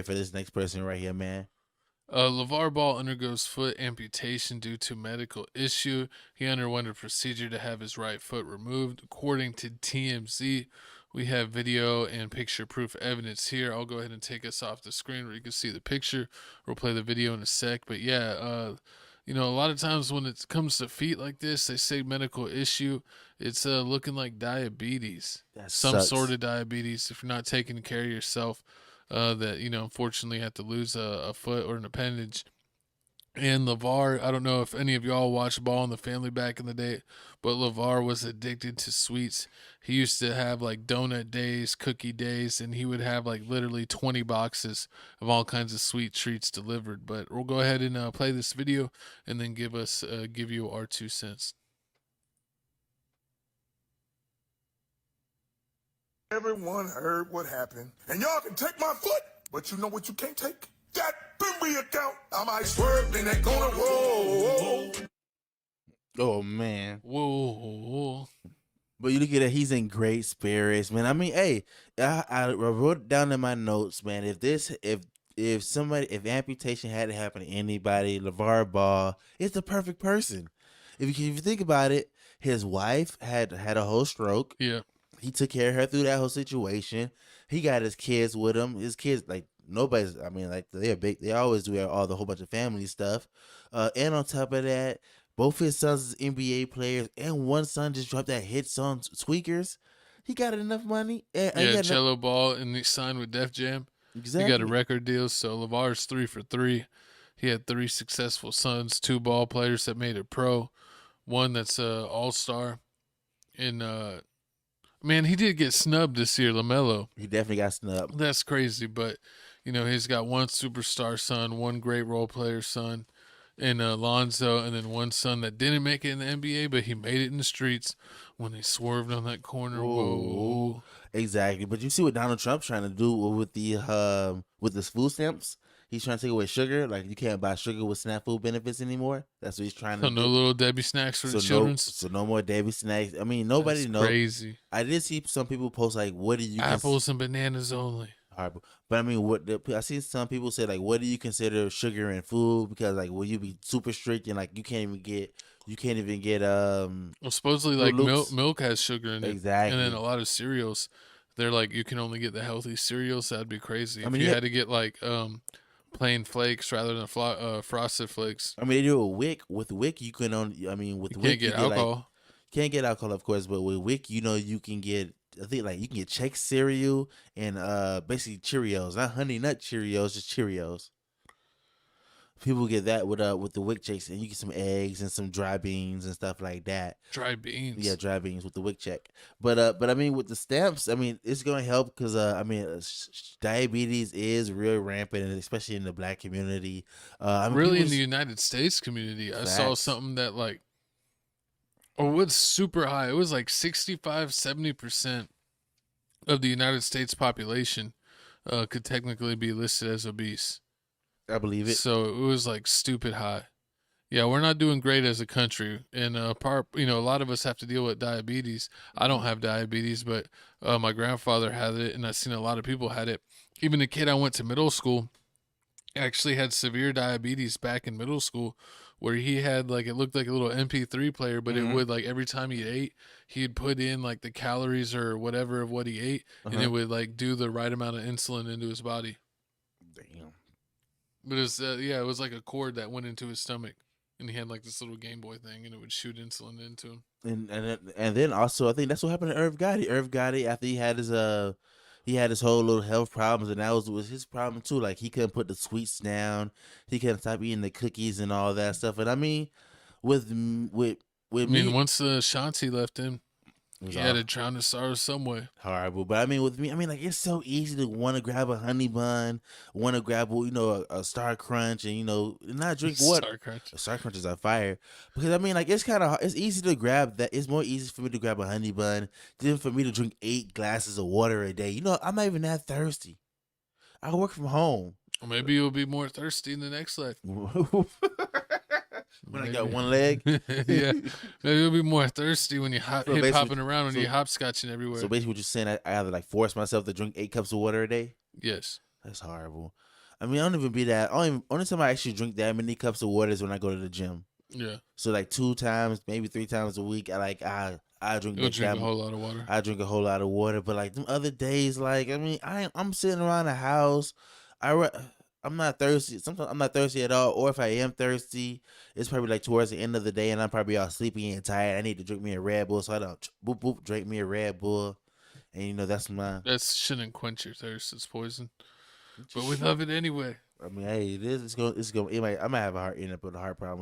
for this next person right here, man. Lavar Ball undergoes foot amputation due to medical issue. He underwent a procedure to have his right foot removed. According to TMZ, we have video and picture proof evidence here. I'll go ahead and take us off the screen where you can see the picture. We'll play the video in a sec. But yeah, a lot of times when it comes to feet like this, they say medical issue. It's looking like diabetes, That some sort sucks. of diabetes. If you're not taking care of yourself, that unfortunately had to lose a foot or an appendage. And Lavar, I don't know if any of y'all watched Ball in the Family back in the day, but Lavar was addicted to sweets. He used to have like donut days, cookie days, and he would have like literally 20 boxes of all kinds of sweet treats delivered. But we'll go ahead and play this video and then give you our 2 cents. Everyone heard what happened. And y'all can take my foot, but you know what you can't take? That Bimby account. I might swerve in that corner. Whoa. Oh man. Whoa. But you look at it, he's in great spirits, man. I mean, hey, I wrote down in my notes, man. If amputation had to happen to anybody, LeVar Ball is the perfect person. If you think about it, his wife had a whole stroke. Yeah. He took care of her through that whole situation. He got his kids with him. His kids, like nobody's. I mean, like they're big. They always do all the whole bunch of family stuff. And on top of that, both his sons is NBA players, and one son just dropped that hit song "Tweakers." He got enough money. And he Yeah, got enough, Cello Ball and he signed with Def Jam. He got a exactly. record deal, so Lavar's 3 for 3. He had 3 successful sons, 2 ball players that made it pro, one that's a all star. And man, he did get snubbed this year, LaMelo. He definitely got snubbed. That's crazy, but he's got one superstar son, one great role player son, and Lonzo, and then one son that didn't make it in the NBA, but he made it in the streets when he swerved on that corner. Whoa, Whoa. exactly. But you see what Donald Trump's trying to do with the food stamps. He's trying to take away sugar. Like you can't buy sugar with SNAP food benefits anymore. That's what he's trying to So no do. little Debbie snacks for the children's. So no more Davy snacks. I mean, That's nobody know. crazy. I did see some people post like, "What do you consider?" Apples and bananas only. But I mean, I see some people say like, "What do you consider sugar in food?" Because like, will you be super strict and like you can't even get Well, supposedly Fruit like milk Loops. milk has sugar in it, and then Exactly. a lot of cereals. They're like you can only get the healthy cereals. That'd be crazy I if mean, you had to get like plain flakes rather than frosted flakes. they do a Wick. With Wick, you can only. I mean, with You can't Wick, you get get like alcohol. can't get alcohol, of course, but with Wick, you can get. I think like you can get Chex cereal and basically Cheerios, not Honey Nut Cheerios, just Cheerios. People get that with the Wick Chex, and you get some eggs and some dry beans and stuff like that. Dry Yeah, beans. dry beans with the Wick check. But I mean, with the stamps, I mean, it's gonna help because I mean, diabetes is real rampant, and especially in the Black community. I mean, Really, people in the just United States community, I saw facts. something that like, or was super high. It was like 65, 70% of the United States population could technically be listed as obese. I believe it. So it was like stupid high. Yeah, we're not doing great as a country, and a lot of us have to deal with diabetes. I don't Mhm. have diabetes, but my grandfather had it, and I've seen a lot of people had it. Even the kid I went to middle school actually had severe diabetes back in middle school, where he had like it looked like a little MP3 player, but it Mhm. would like every time he ate, he'd put in like the calories or whatever of what he ate, Uh and it huh. would like do the right amount of insulin into his body. Damn. But it's yeah, it was like a cord that went into his stomach, and he had like this little Game Boy thing, and it would shoot insulin into him. And then also, I think that's what happened to Irv Gotti. Irv Gotti, after he had his whole little health problems, and that was his problem too. Like he couldn't put the sweets down, he couldn't stop eating the cookies and all that stuff. And I mean, with m- with I mean, me, once Shanti left him, it was he had all to drown his sorrow some way. horrible. But I mean, with me, I mean, like it's so easy to want to grab a honey bun, want to grab a Star Crunch, and not drink water. Star Crunch. Star Crunch is on fire because I mean, like it's easy to grab that. It's more easy for me to grab a honey bun than for me to drink 8 glasses of water a day. I'm not even that thirsty. I work from home. Or maybe you'll be more thirsty in the next life. When I got Maybe. one leg. Yeah. Maybe you'll be more thirsty when you so hip basically, hopping around and so you're hopscotching so everywhere. basically, what you're saying, I have to like force myself to drink 8 cups of water a day. Yes. That's horrible. I mean, I don't even be that. Only time I actually drink that many cups of water is when I go to the gym. Yeah, So like 2 times, maybe 3 times a week. I drink you'll that. drink a whole lot of water. I drink a whole lot of water. But like them other days, like I mean, I'm sitting around the house. I'm not thirsty. Sometimes I'm not thirsty at all. Or if I am thirsty, it's probably like towards the end of the day, and I'm probably all sleepy and tired. I need to drink me a Red Bull, so I don't boop boop drink me a Red Bull, and that's my. That shouldn't quench your thirst. It's poison. But we love it anyway. I mean, hey, it is. It's going. It might. I might have a heart. End up with a heart problem